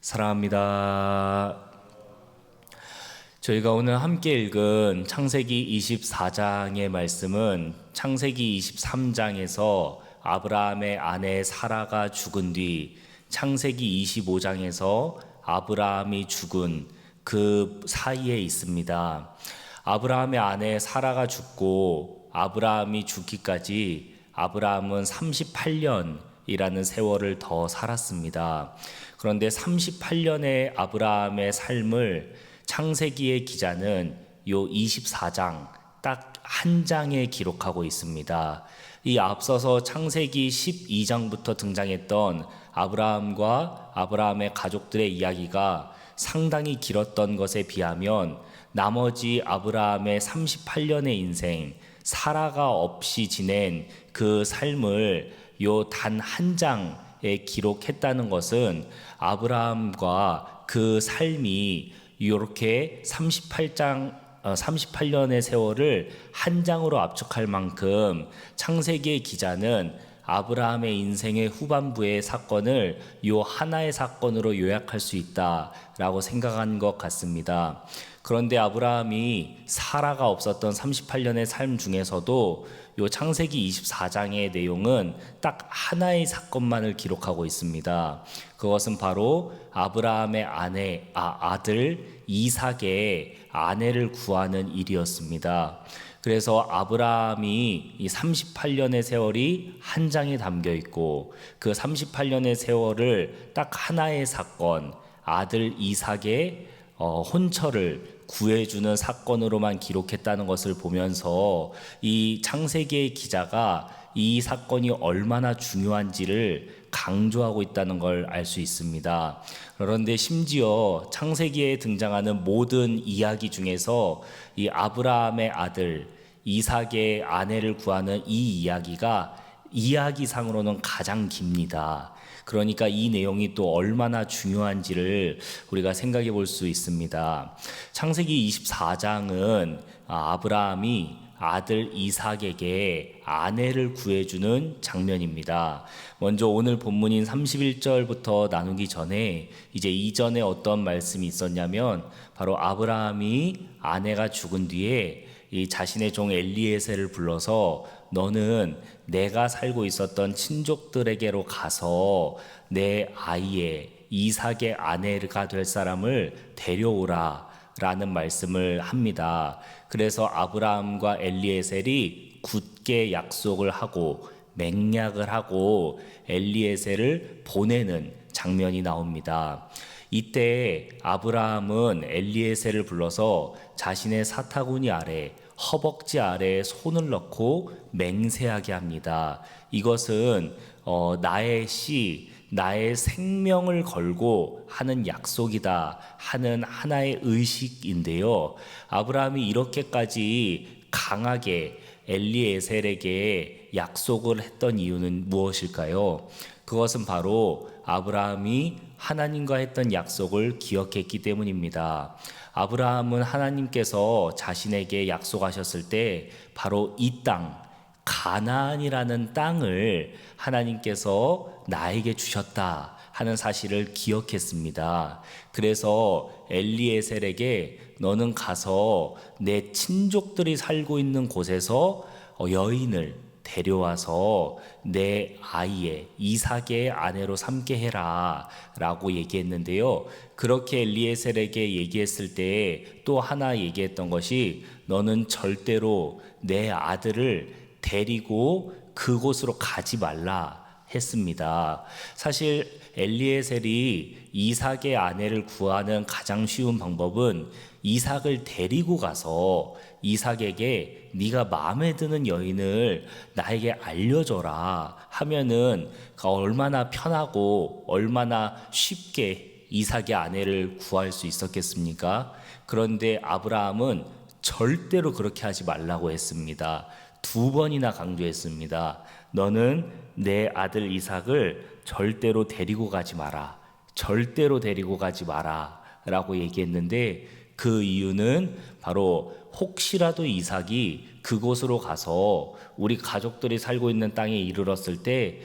사랑합니다. 저희가 오늘 함께 읽은 창세기 24장의 말씀은 창세기 23장에서 아브라함의 아내 사라가 죽은 뒤 창세기 25장에서 아브라함이 죽은 그 사이에 있습니다. 아브라함의 아내 사라가 죽고 아브라함이 죽기까지 아브라함은 38년이라는 세월을 더 살았습니다. 그런데 38년의 아브라함의 삶을 창세기의 기자는 요 24장 딱 한 장에 기록하고 있습니다. 이 앞서서 창세기 12장부터 등장했던 아브라함과 아브라함의 가족들의 이야기가 상당히 길었던 것에 비하면 나머지 아브라함의 38년의 인생, 사라가 없이 지낸 그 삶을 요 단 한 장에 기록했다는 것은 아브라함과 그 삶이 이렇게 38년의 세월을 한 장으로 압축할 만큼 창세기의 기자는 아브라함의 인생의 후반부의 사건을 요 하나의 사건으로 요약할 수 있다라고 생각한 것 같습니다. 그런데 아브라함이 사라가 없었던 38년의 삶 중에서도 요 창세기 24장의 내용은 딱 하나의 사건만을 기록하고 있습니다. 그것은 바로 아브라함의 아들 이삭의 아내를 구하는 일이었습니다. 그래서 아브라함이 이 38년의 세월이 한 장에 담겨 있고 그 38년의 세월을 딱 하나의 사건, 아들 이삭의 혼처를 구해주는 사건으로만 기록했다는 것을 보면서 이 창세기의 기자가 이 사건이 얼마나 중요한지를 강조하고 있다는 걸 알 수 있습니다. 그런데 심지어 창세기에 등장하는 모든 이야기 중에서 이 아브라함의 아들 이삭의 아내를 구하는 이 이야기가 이야기상으로는 가장 깁니다. 그러니까 이 내용이 또 얼마나 중요한지를 우리가 생각해 볼 수 있습니다. 창세기 24장은 아브라함이 아들 이삭에게 아내를 구해주는 장면입니다. 먼저 오늘 본문인 31절부터 나누기 전에 이제 이전에 어떤 말씀이 있었냐면 바로 아브라함이 아내가 죽은 뒤에 이 자신의 종 엘리에셀을 불러서 너는 내가 살고 있었던 친족들에게로 가서 내 아이의 이삭의 아내가 될 사람을 데려오라 라는 말씀을 합니다. 그래서 아브라함과 엘리에셀이 굳게 약속을 하고 맹약을 하고 엘리에셀을 보내는 장면이 나옵니다. 이때 아브라함은 엘리에셀을 불러서 자신의 사타구니 아래 허벅지 아래에 손을 넣고 맹세하게 합니다. 이것은 나의 생명을 걸고 하는 약속이다 하는 하나의 의식인데요. 아브라함이 이렇게까지 강하게 엘리에셀에게 약속을 했던 이유는 무엇일까요? 그것은 바로 아브라함이 하나님과 했던 약속을 기억했기 때문입니다. 아브라함은 하나님께서 자신에게 약속하셨을 때 바로 이 땅, 가나안이라는 땅을 하나님께서 나에게 주셨다 하는 사실을 기억했습니다. 그래서 엘리에셀에게 너는 가서 내 친족들이 살고 있는 곳에서 여인을 데려와서 내 아이의 이삭의 아내로 삼게 해라 라고 얘기했는데요. 그렇게 엘리에셀에게 얘기했을 때 또 하나 얘기했던 것이 너는 절대로 내 아들을 데리고 그곳으로 가지 말라 했습니다. 사실 엘리에셀이 이삭의 아내를 구하는 가장 쉬운 방법은 이삭을 데리고 가서 이삭에게 네가 마음에 드는 여인을 나에게 알려줘라 하면은 얼마나 편하고 얼마나 쉽게 이삭의 아내를 구할 수 있었겠습니까? 그런데 아브라함은 절대로 그렇게 하지 말라고 했습니다. 2번이나 강조했습니다. 너는 내 아들 이삭을 절대로 데리고 가지 마라. 절대로 데리고 가지 마라 라고 얘기했는데 그 이유는 바로 혹시라도 이삭이 그곳으로 가서 우리 가족들이 살고 있는 땅에 이르렀을 때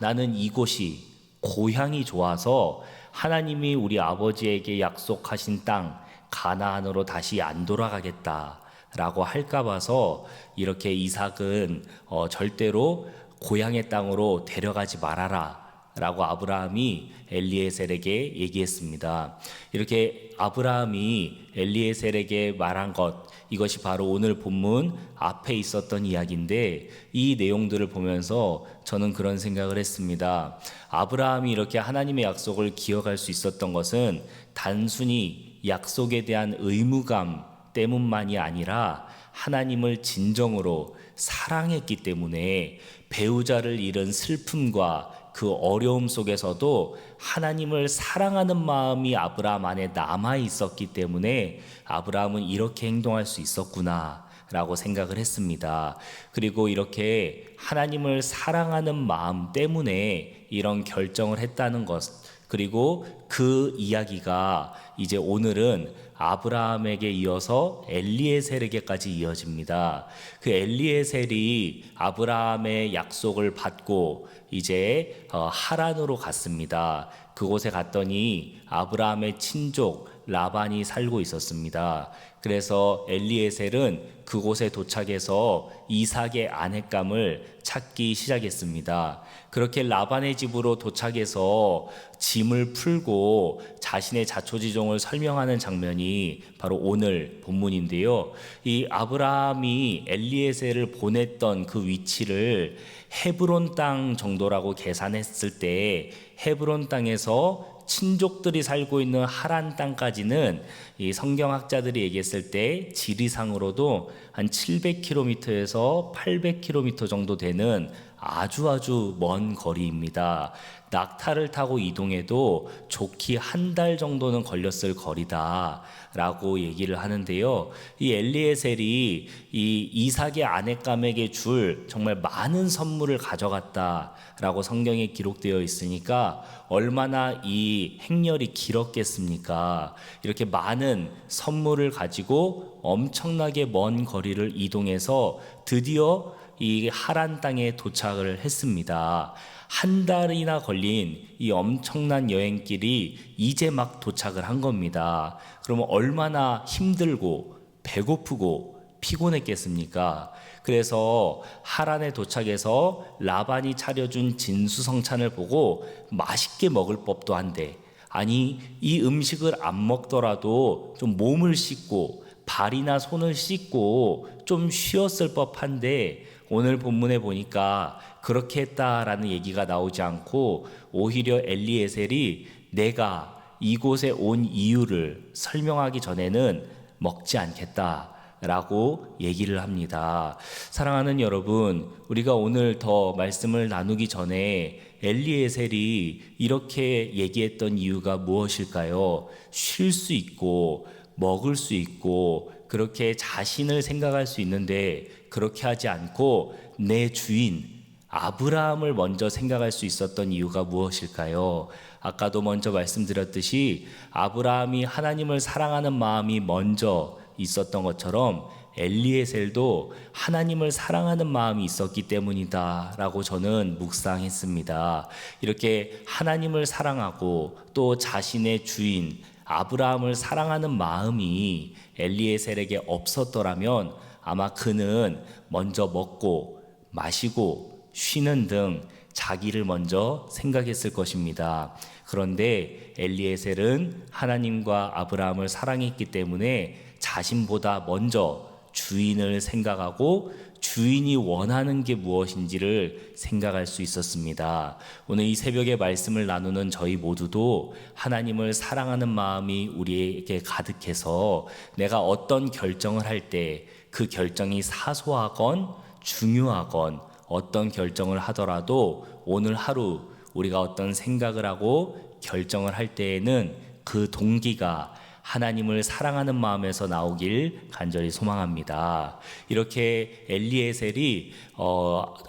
나는 이곳이 고향이 좋아서 하나님이 우리 아버지에게 약속하신 땅 가나안으로 다시 안 돌아가겠다라고 할까 봐서 이렇게 이삭은 절대로 고향의 땅으로 데려가지 말아라 라고 아브라함이 엘리에셀에게 얘기했습니다. 이렇게 아브라함이 엘리에셀에게 말한 것, 이것이 바로 오늘 본문 앞에 있었던 이야기인데, 이 내용들을 보면서 저는 그런 생각을 했습니다. 아브라함이 이렇게 하나님의 약속을 기억할 수 있었던 것은 단순히 약속에 대한 의무감 때문만이 아니라 하나님을 진정으로 사랑했기 때문에 배우자를 잃은 슬픔과 그 어려움 속에서도 하나님을 사랑하는 마음이 아브라함 안에 남아 있었기 때문에 아브라함은 이렇게 행동할 수 있었구나 라고 생각을 했습니다. 그리고 이렇게 하나님을 사랑하는 마음 때문에 이런 결정을 했다는 것, 그리고 그 이야기가 이제 오늘은 아브라함에게 이어서 엘리에셀에게까지 이어집니다. 그 엘리에셀이 아브라함의 약속을 받고 이제 하란으로 갔습니다. 그곳에 갔더니 아브라함의 친족 라반이 살고 있었습니다. 그래서 엘리에셀은 그곳에 도착해서 이삭의 아내감을 찾기 시작했습니다. 그렇게 라반의 집으로 도착해서 짐을 풀고 자신의 자초지종을 설명하는 장면이 바로 오늘 본문인데요. 이 아브라함이 엘리에셀을 보냈던 그 위치를 헤브론 땅 정도라고 계산했을 때 헤브론 땅에서 친족들이 살고 있는 하란 땅까지는 이 성경학자들이 얘기했을 때 지리상으로도 한 700km에서 800km 정도 되는 아주 먼 거리입니다. 낙타를 타고 이동해도 좋기 한 달 정도는 걸렸을 거리다라고 얘기를 하는데요. 이 엘리에셀이 이 이삭의 아내감에게 줄 정말 많은 선물을 가져갔다라고 성경에 기록되어 있으니까 얼마나 이 행렬이 길었겠습니까? 이렇게 많은 선물을 가지고 엄청나게 먼 거리를 이동해서 드디어 이 하란 땅에 도착을 했습니다. 한 달이나 걸린 이 엄청난 여행길이 이제 막 도착을 한 겁니다. 그러면 얼마나 힘들고 배고프고 피곤했겠습니까? 그래서 하란에 도착해서 라반이 차려준 진수성찬을 보고 맛있게 먹을 법도 한데, 아니 이 음식을 안 먹더라도 좀 몸을 씻고 발이나 손을 씻고 좀 쉬었을 법한데 오늘 본문에 보니까 그렇게 했다라는 얘기가 나오지 않고 오히려 엘리에셀이 내가 이곳에 온 이유를 설명하기 전에는 먹지 않겠다라고 얘기를 합니다. 사랑하는 여러분, 우리가 오늘 더 말씀을 나누기 전에 엘리에셀이 이렇게 얘기했던 이유가 무엇일까요? 쉴 수 있고 먹을 수 있고 그렇게 자신을 생각할 수 있는데 그렇게 하지 않고 내 주인 아브라함을 먼저 생각할 수 있었던 이유가 무엇일까요? 아까도 먼저 말씀드렸듯이 아브라함이 하나님을 사랑하는 마음이 먼저 있었던 것처럼 엘리에셀도 하나님을 사랑하는 마음이 있었기 때문이다 라고 저는 묵상했습니다. 이렇게 하나님을 사랑하고 또 자신의 주인 아브라함을 사랑하는 마음이 엘리에셀에게 없었더라면 아마 그는 먼저 먹고 마시고 쉬는 등 자기를 먼저 생각했을 것입니다. 그런데 엘리에셀은 하나님과 아브라함을 사랑했기 때문에 자신보다 먼저 주인을 생각하고 주인이 원하는 게 무엇인지를 생각할 수 있었습니다. 오늘 이 새벽에 말씀을 나누는 저희 모두도 하나님을 사랑하는 마음이 우리에게 가득해서 내가 어떤 결정을 할 때 그 결정이 사소하건 중요하건 어떤 결정을 하더라도 오늘 하루 우리가 어떤 생각을 하고 결정을 할 때에는 그 동기가 하나님을 사랑하는 마음에서 나오길 간절히 소망합니다. 이렇게 엘리에셀이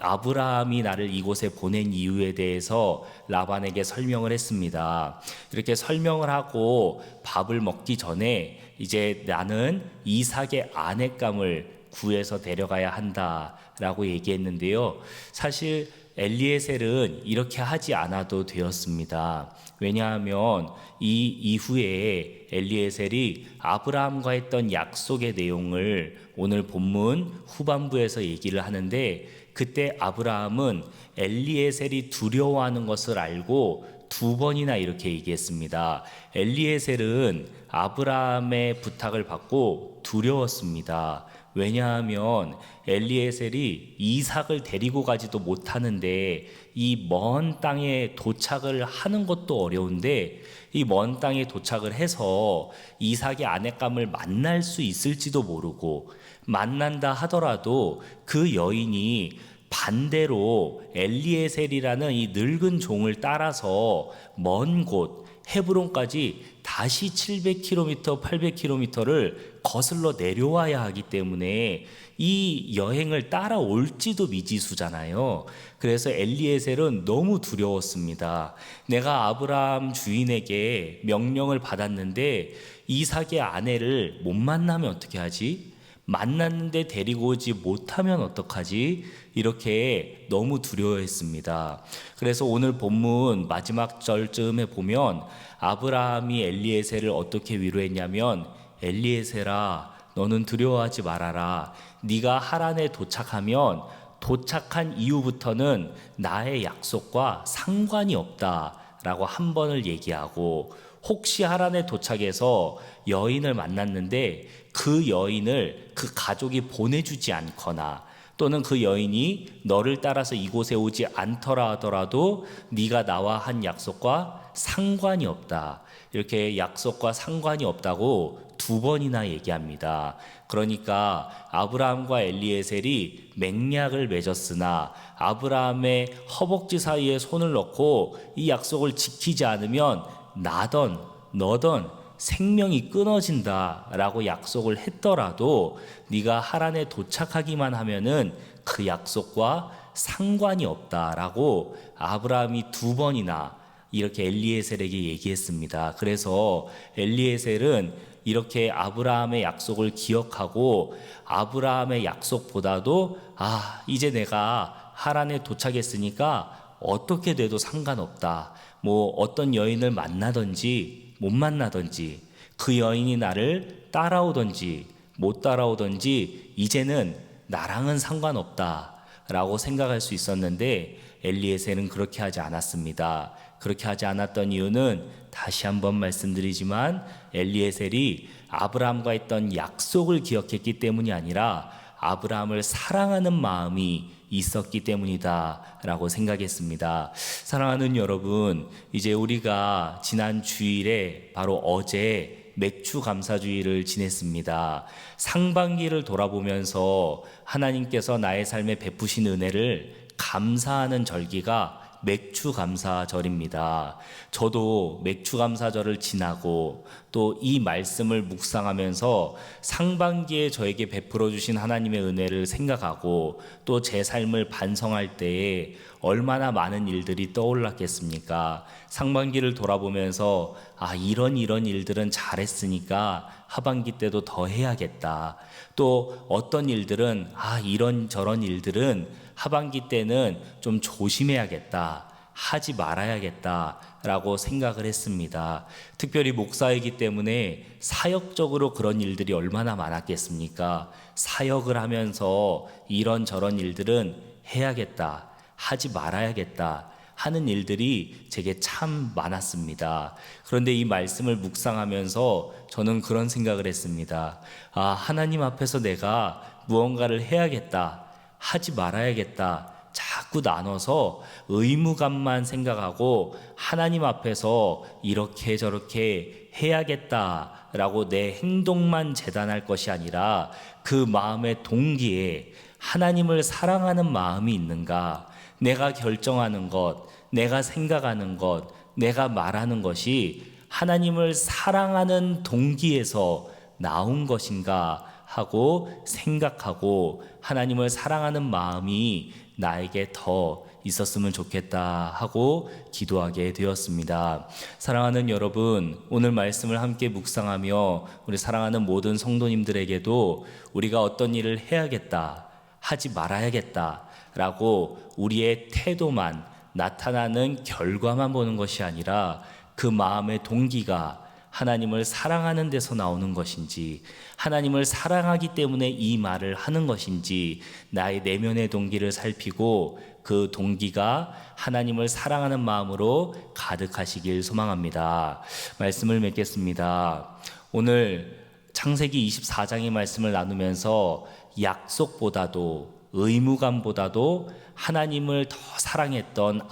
아브라함이 나를 이곳에 보낸 이유에 대해서 라반에게 설명을 했습니다. 이렇게 설명을 하고 밥을 먹기 전에 이제 나는 이삭의 아내감을 구해서 데려가야 한다라고 얘기했는데요. 사실 엘리에셀은 이렇게 하지 않아도 되었습니다. 왜냐하면 이 이후에 엘리에셀이 아브라함과 했던 약속의 내용을 오늘 본문 후반부에서 얘기를 하는데, 그때 아브라함은 엘리에셀이 두려워하는 것을 알고 두 번이나 이렇게 얘기했습니다. 엘리에셀은 아브라함의 부탁을 받고 두려웠습니다. 왜냐하면 엘리에셀이 이삭을 데리고 가지도 못하는데 이 먼 땅에 도착을 하는 것도 어려운데, 이 먼 땅에 도착을 해서 이삭의 아내감을 만날 수 있을지도 모르고, 만난다 하더라도 그 여인이 반대로 엘리에셀이라는 이 늙은 종을 따라서 먼 곳 헤브론까지 다시 700km, 800km를 거슬러 내려와야 하기 때문에 이 여행을 따라올지도 미지수잖아요. 그래서 엘리에셀은 너무 두려웠습니다. 내가 아브라함 주인에게 명령을 받았는데 이삭의 아내를 못 만나면 어떻게 하지? 만났는데 데리고 오지 못하면 어떡하지? 이렇게 너무 두려워했습니다. 그래서 오늘 본문 마지막 절쯤에 보면 아브라함이 엘리에셀을 어떻게 위로했냐면, 엘리에셀아, 너는 두려워하지 말아라. 네가 하란에 도착하면 도착한 이후부터는 나의 약속과 상관이 없다라고 한 번을 얘기하고, 혹시 하란에 도착해서 여인을 만났는데 그 여인을 그 가족이 보내주지 않거나, 또는 그 여인이 너를 따라서 이곳에 오지 않더라 하더라도 네가 나와 한 약속과 상관이 없다. 이렇게 약속과 상관이 없다고 두 번이나 얘기합니다. 그러니까 아브라함과 엘리에셀이 맹약을 맺었으나 아브라함의 허벅지 사이에 손을 넣고 이 약속을 지키지 않으면 나던 너던 생명이 끊어진다라고 약속을 했더라도 네가 하란에 도착하기만 하면은 그 약속과 상관이 없다라고 아브라함이 두 번이나 이렇게 엘리에셀에게 얘기했습니다. 그래서 엘리에셀은 이렇게 아브라함의 약속을 기억하고, 아브라함의 약속보다도 이제 내가 하란에 도착했으니까 어떻게 돼도 상관없다. 뭐 어떤 여인을 만나든지 못 만나든지, 그 여인이 나를 따라오든지 못 따라오든지 이제는 나랑은 상관없다라고 생각할 수 있었는데, 엘리에셀은 그렇게 하지 않았습니다. 그렇게 하지 않았던 이유는 다시 한번 말씀드리지만 엘리에셀이 아브라함과 했던 약속을 기억했기 때문이 아니라 아브라함을 사랑하는 마음이 있었기 때문이다 라고 생각했습니다. 사랑하는 여러분, 이제 우리가 지난 주일에 바로 어제 맥주 감사주의를 지냈습니다. 상반기를 돌아보면서 하나님께서 나의 삶에 베푸신 은혜를 감사하는 절기가 맥주 감사절입니다. 저도 맥주 감사절을 지나고 또 이 말씀을 묵상하면서 상반기에 저에게 베풀어 주신 하나님의 은혜를 생각하고 또 제 삶을 반성할 때에 얼마나 많은 일들이 떠올랐겠습니까? 상반기를 돌아보면서 이런 일들은 잘했으니까 하반기 때도 더 해야겠다. 또 어떤 일들은 이런 저런 일들은 하반기 때는 좀 조심해야겠다, 하지 말아야겠다 라고 생각을 했습니다. 특별히 목사이기 때문에 사역적으로 그런 일들이 얼마나 많았겠습니까? 사역을 하면서 이런저런 일들은 해야겠다, 하지 말아야겠다 하는 일들이 제게 참 많았습니다. 그런데 이 말씀을 묵상하면서 저는 그런 생각을 했습니다. 하나님 앞에서 내가 무언가를 해야겠다, 하지 말아야겠다 자꾸 나눠서 의무감만 생각하고 하나님 앞에서 이렇게 저렇게 해야겠다라고 내 행동만 재단할 것이 아니라 그 마음의 동기에 하나님을 사랑하는 마음이 있는가, 내가 결정하는 것, 내가 생각하는 것, 내가 말하는 것이 하나님을 사랑하는 동기에서 나온 것인가 하고 생각하고 하나님을 사랑하는 마음이 나에게 더 있었으면 좋겠다 하고 기도하게 되었습니다. 사랑하는 여러분, 오늘 말씀을 함께 묵상하며 우리 사랑하는 모든 성도님들에게도 우리가 어떤 일을 해야겠다, 하지 말아야겠다 라고 우리의 태도만 나타나는 결과만 보는 것이 아니라 그 마음의 동기가 하나님을 사랑하는 데서 나오는 것인지, 하나님을 사랑하기 때문에 이 말을 하는 것인지, 나의 내면의 동기를 살피고 그 동기가 하나님을 사랑하는 마음으로 가득하시길 소망합니다. 말씀을 맺겠습니다. 오늘 창세기 24장의 말씀을 나누면서 약속보다도 의무감보다도 하나님을 더 사랑했던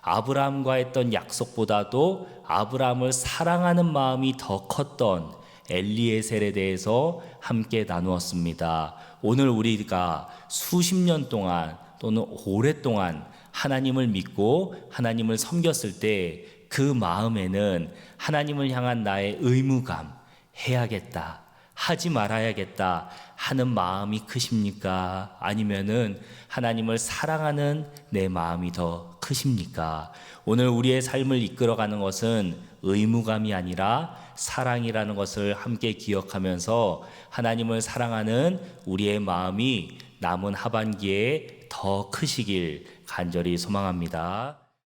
아브라함과 했던 약속보다도 아브라함을 사랑하는 마음이 더 컸던 엘리에셀에 대해서 함께 나누었습니다. 오늘 우리가 수십 년 동안 또는 오랫동안 하나님을 믿고 하나님을 섬겼을 때 그 마음에는 하나님을 향한 나의 의무감, 해야겠다, 하지 말아야겠다 하는 마음이 크십니까? 아니면은 하나님을 사랑하는 내 마음이 더 크십니까? 오늘 우리의 삶을 이끌어가는 것은 의무감이 아니라 사랑이라는 것을 함께 기억하면서 하나님을 사랑하는 우리의 마음이 남은 하반기에 더 크시길 간절히 소망합니다.